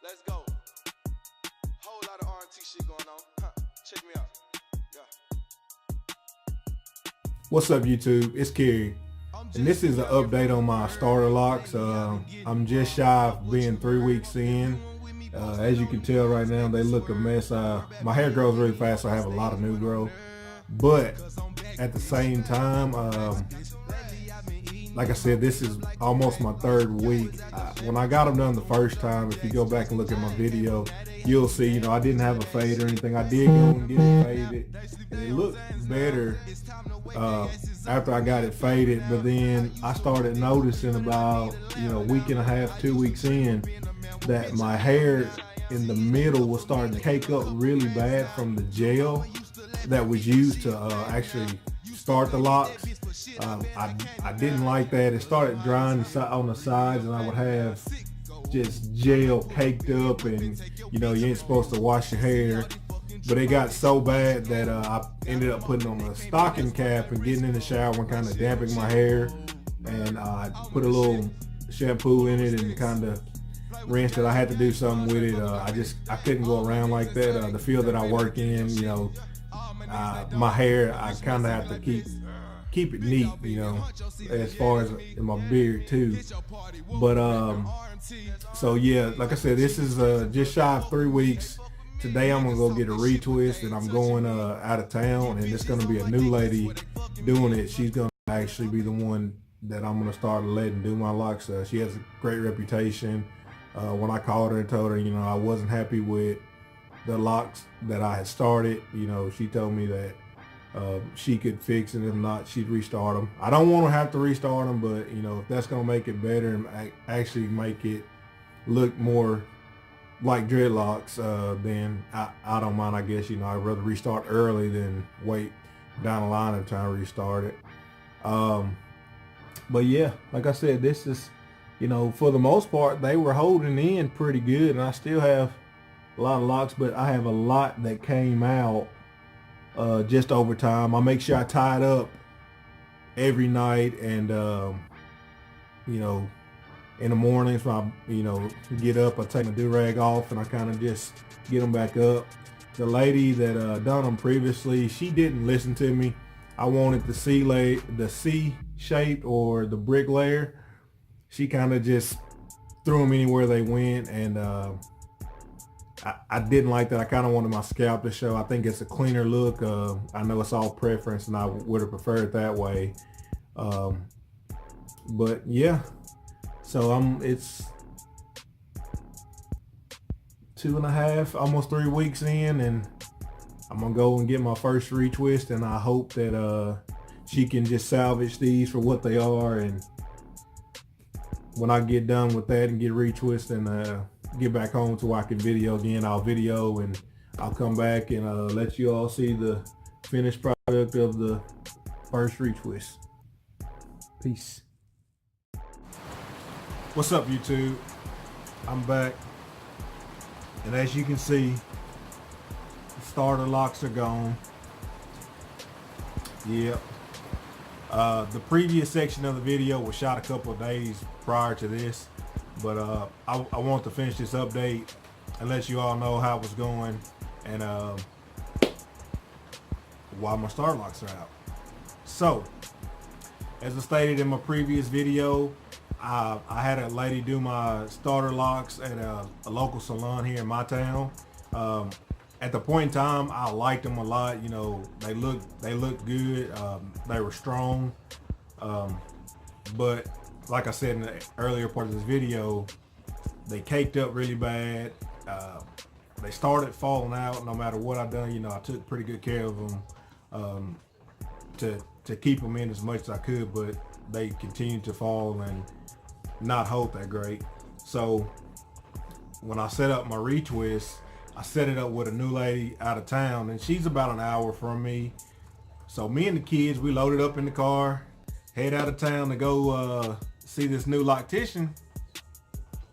Let's go. Whole lot of RMT shit going on. Check me out. Yeah. What's up, YouTube? It's Kerry, and this is an update on my starter locks. I'm just shy of being 3 weeks in. As you can tell right now, they look a mess. My hair grows really fast, so I have a lot of new growth. But at the same time, like I said, this is almost my 3rd week. When I got them done the first time, if you go back and look at my video, you'll see, I didn't have a fade or anything. I did go and get it faded, and it looked better after I got it faded. But then I started noticing about, a week and a half, 2 weeks in, that my hair in the middle was starting to cake up really bad from the gel that was used to actually start the locks. I didn't like that. It started drying on the sides, and I would have just gel caked up, and you ain't supposed to wash your hair. But it got so bad that I ended up putting on a stocking cap and getting in the shower and kind of damping my hair, and I put a little shampoo in it and kind of rinsed it. I had to do something with it. I couldn't go around like that. The field that I work in, my hair, I kind of have to keep it neat, as far as in my beard too. But so yeah, like I said, this is just shy of 3 weeks. Today I'm gonna go get a retwist, and I'm going out of town, and it's gonna be a new lady doing it. She's gonna actually be the one that I'm gonna start letting do my locks. She has a great reputation. When I called her and told her, I wasn't happy with the locks that I had started, she told me that she could fix it. If not, she'd restart them. I don't want to have to restart them, but if that's gonna make it better and actually make it look more like dreadlocks, then I don't mind. I guess I'd rather restart early than wait down the line and try to restart it. But yeah, like I said, this is, for the most part, they were holding in pretty good, and I still have a lot of locks, but I have a lot that came out just over time. I make sure I tie it up every night, and in the mornings when I get up, I take my do-rag off and I kind of just get them back up. The lady that done them previously, she didn't listen to me. I wanted the C shape or the brick layer. She kind of just threw them anywhere they went, and I didn't like that. I kind of wanted my scalp to show. I think it's a cleaner look. I know it's all preference, and I would have preferred it that way. But yeah, so it's 2.5, almost 3 weeks in, and I'm gonna go and get my first retwist, and I hope that she can just salvage these for what they are. And when I get done with that and get retwist and get back home so I can video again, I'll video, and I'll come back and let you all see the finished product of the first retwist. Peace. What's up, YouTube? I'm back, and as you can see, the starter locks are gone. Yep. The previous section of the video was shot a couple of days prior to this, but I want to finish this update and let you all know how it was going, and why my starter locks are out. So, as I stated in my previous video, I had a lady do my starter locks at a local salon here in my town. At the point in time, I liked them a lot. They looked good. They were strong. But like I said in the earlier part of this video, they caked up really bad. They started falling out no matter what I done. I took pretty good care of them to keep them in as much as I could, but they continued to fall and not hold that great. So when I set up my retwist, I set it up with a new lady out of town, and she's about an hour from me. So me and the kids, we loaded up in the car, head out of town to go see this new loctician.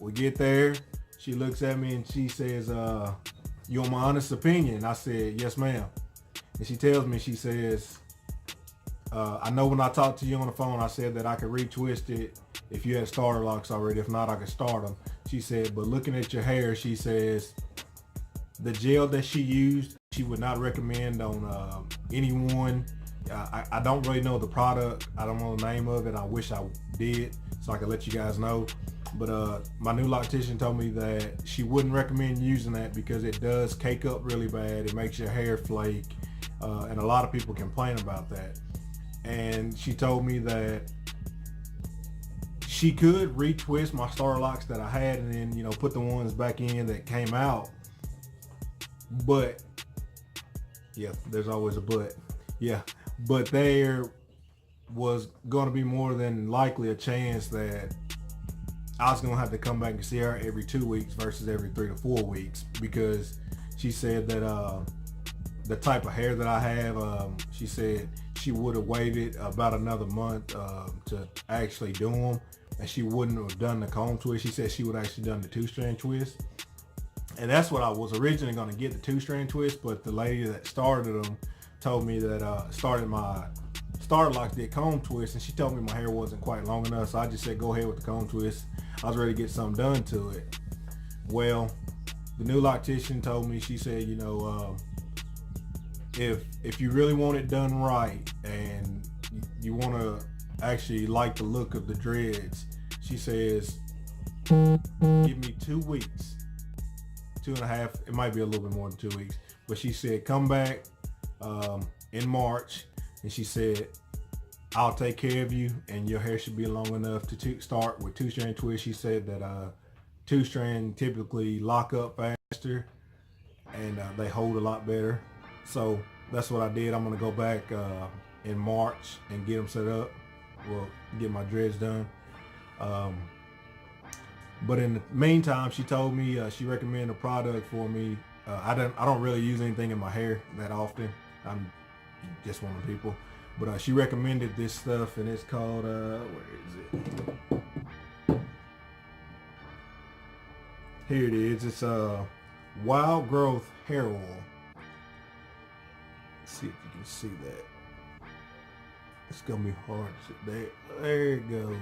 We get there, she looks at me and she says, you want my honest opinion? I said, yes, ma'am. And she tells me, she says, I know when I talked to you on the phone, I said that I could retwist it if you had starter locks already. If not, I could start them. She said, but looking at your hair, she says the gel that she used, she would not recommend on anyone. I don't really know the product. I don't know the name of it. I wish I did so I could let you guys know. But my new loctician told me that she wouldn't recommend using that because it does cake up really bad. It makes your hair flake, and a lot of people complain about that. And she told me that she could retwist my starter locks that I had and then, you know, put the ones back in that came out. But yeah, there's always a but. Yeah, but there was going to be more than likely a chance that I was going to have to come back and see her every 2 weeks versus every 3 to 4 weeks, because she said that the type of hair that I have, she said she would have waited about another month to actually do them, and she wouldn't have done the comb twist. She said she would have actually done the 2-strand twist. And that's what I was originally going to get, the 2-strand twist, but the lady that started them told me that started my starter locks did comb twist, and she told me my hair wasn't quite long enough, so I just said go ahead with the comb twist. I was ready to get something done to it. Well, the new loctician told me, she said, you know, if you really want it done right and you want to actually like the look of the dreads, she says give me 2 weeks, 2.5, it might be a little bit more than 2 weeks, but she said come back in March, and she said I'll take care of you and your hair should be long enough to start with 2-strand twist. She said that 2-strand typically lock up faster and they hold a lot better. So that's what I did. I'm gonna go back in March and get them set up. Well, get my dreads done. But in the meantime, she told me she recommended a product for me. I don't really use anything in my hair that often. I'm just one of the people. But she recommended this stuff, and it's called, where is it? Here it is. It's Wild Growth Hair Oil. Let's see if you can see that. It's gonna be hard to see. There it goes.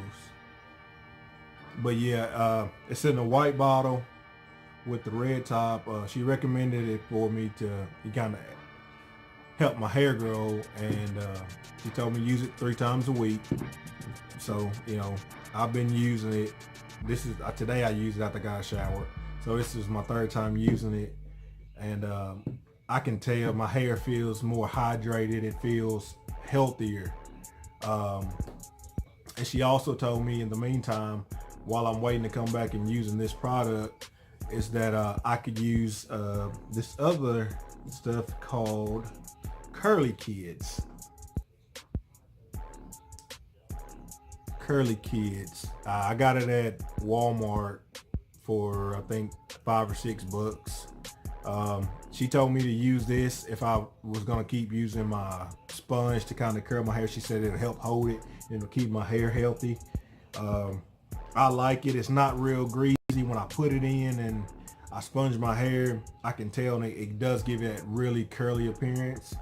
But yeah, it's in a white bottle with the red top. She recommended it for me to kind of help my hair grow, and she told me use it 3 times a week. So, you know, I've been using it. This is today I used it after I got a shower. So this is my 3rd time using it, and I can tell my hair feels more hydrated. It feels healthier. And she also told me in the meantime, while I'm waiting to come back and using this product, is that I could use this other stuff called Curly Kids. Curly Kids. I got it at Walmart for I think $5 or $6. She told me to use this if I was gonna keep using my sponge to kind of curl my hair. She said it'll help hold it and it'll keep my hair healthy. I like it. It's not real greasy. When I put it in and I sponge my hair, I can tell it does give it that really curly appearance.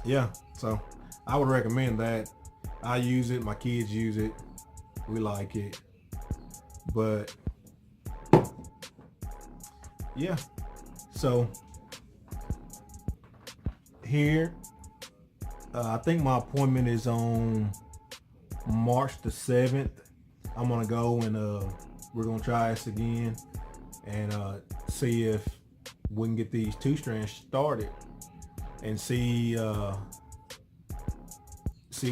Yeah, so I would recommend that. I use it, my kids use it, we like it. But yeah, so here, I think my appointment is on March the 7th. I'm gonna go and we're gonna try this again and see if we can get these 2-strands started and see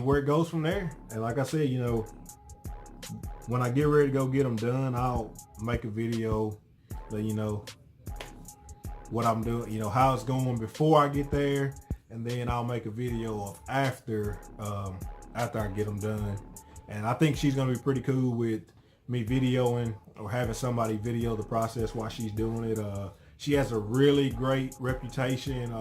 where it goes from there. And like I said, you know, when I get ready to go get them done, I'll make a video, let you know what I'm doing, you know, how it's going before I get there, and then I'll make a video of after I get them done. And I think she's gonna be pretty cool with me videoing or having somebody video the process while she's doing it. She has a really great reputation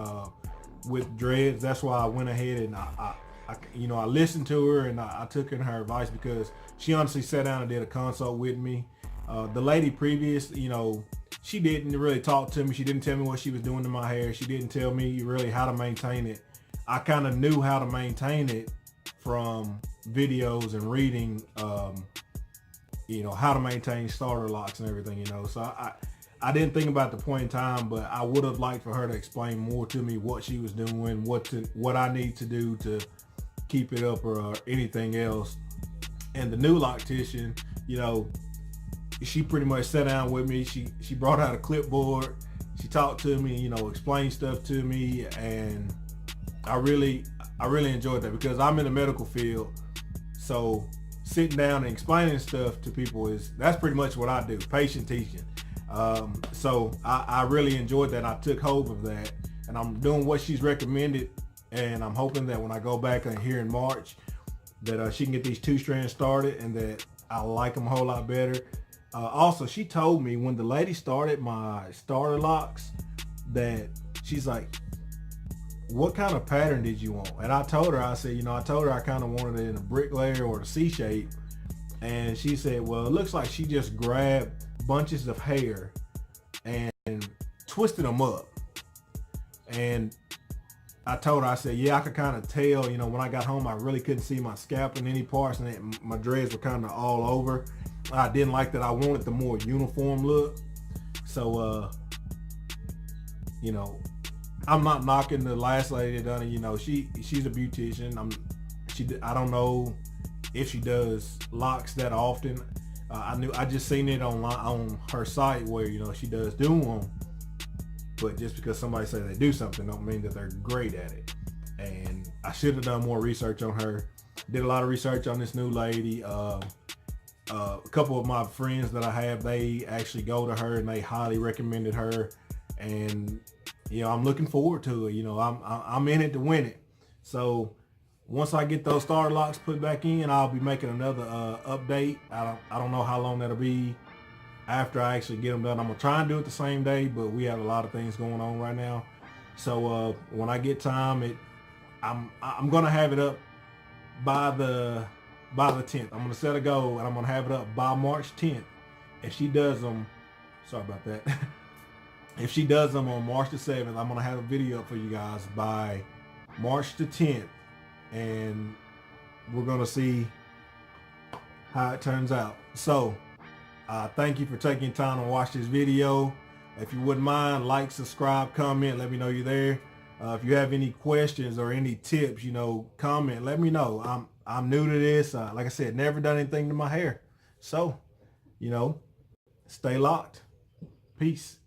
with dreads. That's why I went ahead and I listened to her, and I took in her advice because she honestly sat down and did a consult with me. The lady previous, you know, she didn't really talk to me. She didn't tell me what she was doing to my hair. She didn't tell me really how to maintain it. I kind of knew how to maintain it from videos and reading, how to maintain starter locks and everything, So I didn't think about the point in time, but I would have liked for her to explain more to me what she was doing, what I need to do to keep it up or anything else. And the new loctician, she pretty much sat down with me. She brought out a clipboard. She talked to me, explained stuff to me, and I really enjoyed that because I'm in the medical field. So sitting down and explaining stuff to people that's pretty much what I do, patient teaching. So I really enjoyed that. I took hold of that, and I'm doing what she's recommended, and I'm hoping that when I go back here in March that she can get these 2 strands started and that I like them a whole lot better. Also, she told me when the lady started my starter locks that she's like, what kind of pattern did you want? And I told her, I told her I kind of wanted it in a brick layer or a C shape. And she said, well, it looks like she just grabbed bunches of hair and twisted them up. And I told her, I said, yeah, I could kind of tell, when I got home, I really couldn't see my scalp in any parts, and my dreads were kind of all over. I didn't like that. I wanted the more uniform look. So, I'm not knocking the last lady that done it. She's a beautician. I don't know if she does locks that often. I just seen it on her site where, she does do them. But just because somebody says they do something don't mean that they're great at it. And I should have done more research on her. Did a lot of research on this new lady. A couple of my friends that I have, they actually go to her and they highly recommended her. And, I'm looking forward to it. I'm in it to win it. So once I get those starter locks put back in, I'll be making another update. I don't know how long that'll be after I actually get them done. I'm gonna try and do it the same day, but we have a lot of things going on right now. So when I get time, I'm gonna have it up by the 10th. I'm gonna set a goal and I'm gonna have it up by March 10th. If she does them, sorry about that. If she does them on March the 7th, I'm gonna have a video up for you guys by March the 10th, and we're gonna see how it turns out. So thank you for taking time to watch this video. If you wouldn't mind, like, subscribe, comment, let me know you're there. If you have any questions or any tips, comment, let me know. I'm new to this. Like I said, never done anything to my hair. So, stay locked. Peace.